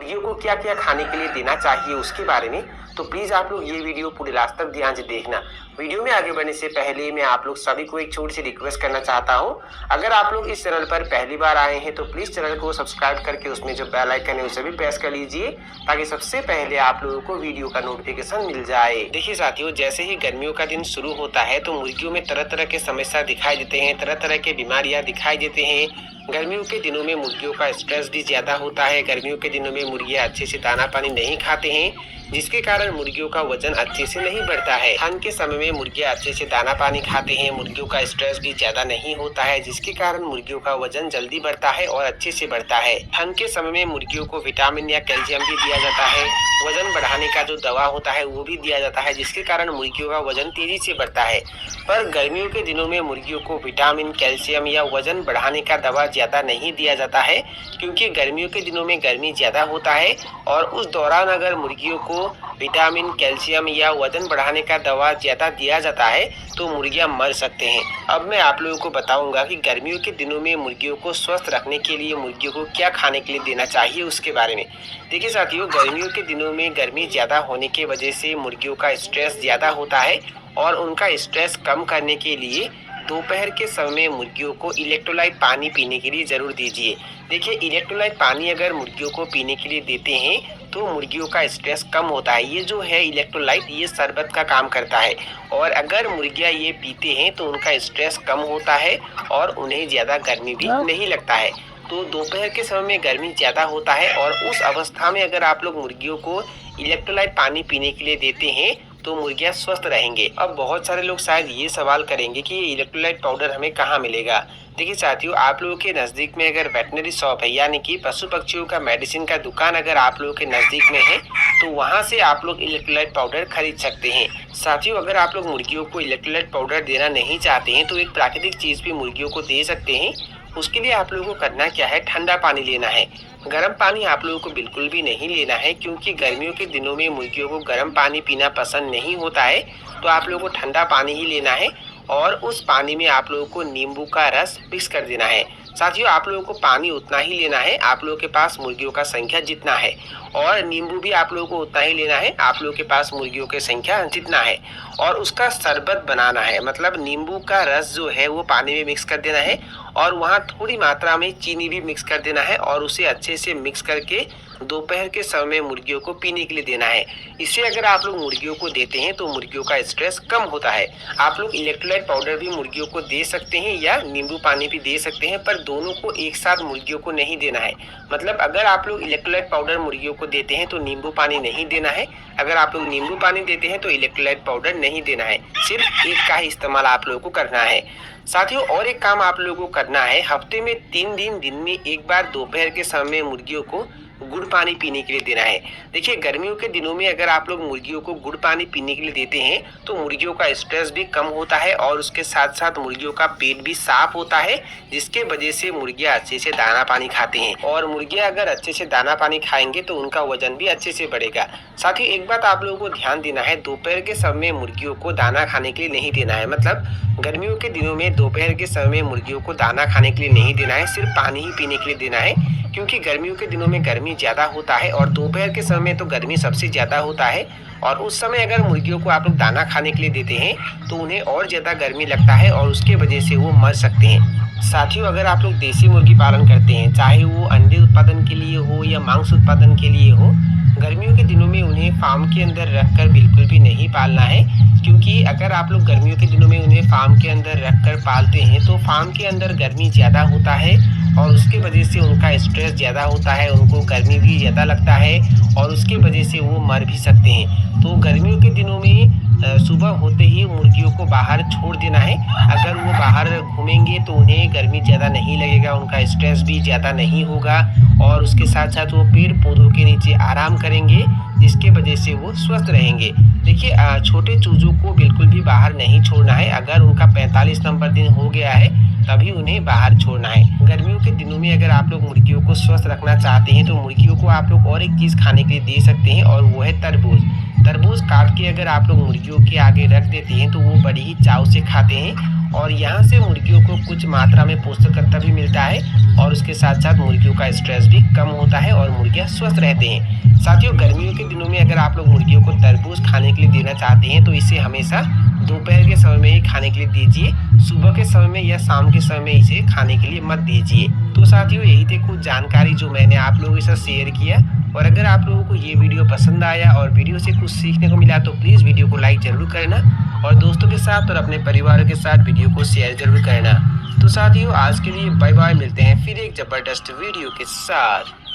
मुर्गियों को क्या क्या खाने के लिए देना चाहिए उसके बारे में, तो प्लीज आप लोग ये वीडियो पूरे लास्ट तक ध्यान से देखना। वीडियो में आगे बढ़ने से पहले मैं आप लोग सभी को एक छोटी सी रिक्वेस्ट करना चाहता हूँ। अगर आप लोग इस चैनल पर पहली बार आए हैं तो प्लीज चैनल को सब्सक्राइब करके उसमें जो बेल आइकन है उसे भी प्रेस कर लीजिए, ताकि सबसे पहले आप लोगों को वीडियो का नोटिफिकेशन मिल जाए। देखिए साथियों, जैसे ही गर्मियों का दिन शुरू होता है तो मुर्गियों में तरह तरह के समस्या दिखाई देते हैं, तरह तरह के बीमारियां दिखाई देते हैं। गर्मियों के दिनों में मुर्गियों का स्ट्रेस भी ज्यादा होता है। गर्मियों के दिनों में मुर्गियां अच्छे से दाना पानी नहीं खाते हैं, जिसके कारण मुर्गियों का वजन अच्छे से नहीं बढ़ता है। ठंड के समय में मुर्गियां अच्छे से दाना पानी खाते हैं, मुर्गियों का स्ट्रेस भी ज्यादा नहीं होता है, जिसके कारण मुर्गियों का वजन जल्दी बढ़ता है और अच्छे से बढ़ता है। ठंड के समय में मुर्गियों को विटामिन या कैल्शियम भी दिया जाता है। वजन बढ़ाने का जो दवा होता है वो भी दिया जाता है, जिसके कारण मुर्गियों का वजन तेजी से बढ़ता है। पर गर्मियों के दिनों में मुर्गियों को विटामिन, कैल्शियम या वजन बढ़ाने का दवा ज्यादा नहीं दिया जाता है, क्योंकि गर्मियों के दिनों में गर्मी ज्यादा होता है और उस दौरान अगर मुर्गियों को विटामिन, कैल्शियम या वजन बढ़ाने का दवा ज्यादा दिया जाता है तो मुर्गियां मर सकते हैं। अब मैं आप लोगों को बताऊंगा कि गर्मियों के दिनों में मुर्गियों को स्वस्थ रखने के लिए मुर्गियों को क्या खाने के लिए देना चाहिए उसके बारे में। देखिए साथियों, गर्मियों के दिनों में गर्मी ज्यादा होने की वजह से मुर्गियों का स्ट्रेस ज्यादा होता है और उनका स्ट्रेस कम करने के लिए दोपहर के समय मुर्गियों को इलेक्ट्रोलाइट पानी पीने के लिए जरूर दीजिए। देखिए, इलेक्ट्रोलाइट पानी अगर मुर्गियों को पीने के लिए देते हैं तो मुर्गियों का स्ट्रेस कम होता है। ये जो है इलेक्ट्रोलाइट, ये शरबत का काम करता है और अगर मुर्गियां ये पीते हैं तो उनका स्ट्रेस कम होता है और उन्हें ज्यादा गर्मी भी नहीं लगता है। तो दोपहर के समय में गर्मी ज्यादा होता है और उस अवस्था में अगर आप लोग मुर्गियों को इलेक्ट्रोलाइट पानी पीने के लिए देते हैं तो मुर्गियां स्वस्थ रहेंगे। अब बहुत सारे लोग शायद ये सवाल करेंगे कि ये इलेक्ट्रोलाइट पाउडर हमें कहाँ मिलेगा। देखिए साथियों, आप लोगों के नज़दीक में अगर वेटनरी शॉप है, यानी कि पशु पक्षियों का मेडिसिन का दुकान अगर आप लोगों के नज़दीक में है तो वहाँ से आप लोग इलेक्ट्रोलाइट पाउडर खरीद सकते हैं। साथियों, अगर आप लोग मुर्गियों को इलेक्ट्रोलाइट पाउडर देना नहीं चाहते हैं तो एक प्राकृतिक चीज़ भी मुर्गियों को दे सकते हैं। उसके लिए आप लोगों को करना क्या है, ठंडा पानी लेना है। गर्म पानी आप लोगों को बिल्कुल भी नहीं लेना है, क्योंकि गर्मियों के दिनों में मुर्गियों को गर्म पानी पीना पसंद नहीं होता है। तो आप लोगों को ठंडा पानी ही लेना है और उस पानी में आप लोगों को नींबू का रस मिक्स कर देना है। साथियों, आप लोगों को पानी उतना ही लेना है आप लोगों के पास मुर्गियों का संख्या जितना है, और नींबू भी आप लोगों को उतना ही लेना है आप लोगों के पास मुर्गियों की संख्या जितना है। और उसका शरबत बनाना है, मतलब नींबू का रस जो है वो पानी में मिक्स कर देना है और वहाँ थोड़ी मात्रा में चीनी भी मिक्स कर देना है और उसे अच्छे से मिक्स करके दोपहर के समय मुर्गियों को पीने के लिए देना है। इसे अगर आप लोग मुर्गियों को देते हैं तो मुर्गियों का स्ट्रेस कम होता है। आप लोग इलेक्ट्रोलाइट पाउडर भी मुर्गियों को दे सकते हैं या नींबू पानी भी दे सकते हैं, पर दोनों को एक साथ मुर्गियों को नहीं देना है। मतलब अगर आप लोग इलेक्ट्रोलाइट पाउडर मुर्गियों को देते हैं तो नींबू पानी नहीं देना है, अगर आप लोग नींबू पानी देते हैं तो इलेक्ट्रोलाइट पाउडर नहीं देना है। सिर्फ एक का ही इस्तेमाल आप लोगों को करना है। साथियों, और एक काम आप लोगों को करना है, हफ्ते में 3 दिन में एक बार दोपहर के समय मुर्गियों को गुड़ पानी पीने के लिए देना है। देखिए, गर्मियों के दिनों में अगर आप लोग मुर्गियों को गुड़ पानी पीने के लिए देते हैं तो मुर्गियों का स्ट्रेस भी कम होता है और उसके साथ साथ मुर्गियों का पेट भी साफ होता है, जिसके वजह से मुर्गियां अच्छे से दाना पानी खाते हैं। और मुर्गियां अगर अच्छे से दाना पानी खाएंगे तो उनका वजन भी अच्छे से बढ़ेगा। साथ ही एक बात आप लोगों को ध्यान देना है, दोपहर के समय मुर्गियों को दाना खाने के लिए नहीं देना है। मतलब गर्मियों के दिनों में दोपहर के समय मुर्गियों को दाना खाने के लिए नहीं देना है, सिर्फ पानी ही पीने के लिए देना है, क्योंकि गर्मियों के दिनों में गर्मी ज्यादा होता है और दोपहर के समय तो गर्मी सबसे ज्यादा होता है। और उस समय अगर मुर्गियों को आप लोग दाना खाने के लिए देते हैं तो उन्हें और ज्यादा गर्मी लगता है और उसके वजह से वो मर सकते हैं। साथियों, अगर आप लोग देसी मुर्गी पालन करते हैं, चाहे वो अंडे उत्पादन के लिए हो या मांस उत्पादन के लिए हो, गर्मियों के दिनों में उन्हें फार्म के अंदर रखकर बिल्कुल भी नहीं पालना है, क्योंकि अगर आप लोग गर्मियों के दिनों में उन्हें फार्म के अंदर रखकर पालते हैं तो फार्म के अंदर गर्मी ज़्यादा होता है और उसके वजह से उनका स्ट्रेस ज़्यादा होता है, उनको गर्मी भी ज़्यादा लगता है और उसके वजह से वो मर भी सकते हैं। तो गर्मियों के दिनों में सुबह होते ही मुर्गियों को बाहर छोड़ देना है। अगर वो बाहर घूमेंगे तो उन्हें गर्मी ज़्यादा नहीं लगेगा, उनका स्ट्रेस भी ज़्यादा नहीं होगा और उसके साथ साथ वो पेड़ पौधों के नीचे आराम करेंगे, जिसके वजह से वो स्वस्थ रहेंगे। देखिए, छोटे चूजों को बिल्कुल भी बाहर नहीं छोड़ना है। अगर उनका 45 नंबर दिन हो गया है तभी उन्हें बाहर छोड़ना है। गर्मियों के दिनों में अगर आप लोग मुर्गियों को स्वस्थ रखना चाहते हैं तो मुर्गियों को आप लोग और एक चीज़ खाने के लिए दे सकते हैं और वो है तरबूज। तरबूज काट के अगर आप लोग मुर्गियों के आगे रख देते हैं तो वो बड़ी ही चाव से खाते हैं और यहाँ से मुर्गियों को कुछ मात्रा में पोषक तत्व भी मिलता है और उसके साथ साथ मुर्गियों का स्ट्रेस भी कम होता है और मुर्गियाँ स्वस्थ रहते हैं। साथियों, गर्मियों के दिनों में अगर आप लोग मुर्गियों को तरबूज खाने के लिए देना चाहते हैं तो इसे हमेशा दोपहर के समय में ही खाने के लिए दीजिए। सुबह के समय में या शाम के समय में इसे खाने के लिए मत दीजिए। तो साथियों, यही थी कुछ जानकारी जो मैंने आप लोगों के साथ शेयर किया। और अगर आप लोगों को ये वीडियो पसंद आया और वीडियो से कुछ सीखने को मिला तो प्लीज़ वीडियो को लाइक ज़रूर करना और दोस्तों के साथ और अपने परिवार के साथ वीडियो को शेयर ज़रूर करना। तो साथियों, आज के लिए बाय बाय, मिलते हैं फिर एक ज़बरदस्त वीडियो के साथ।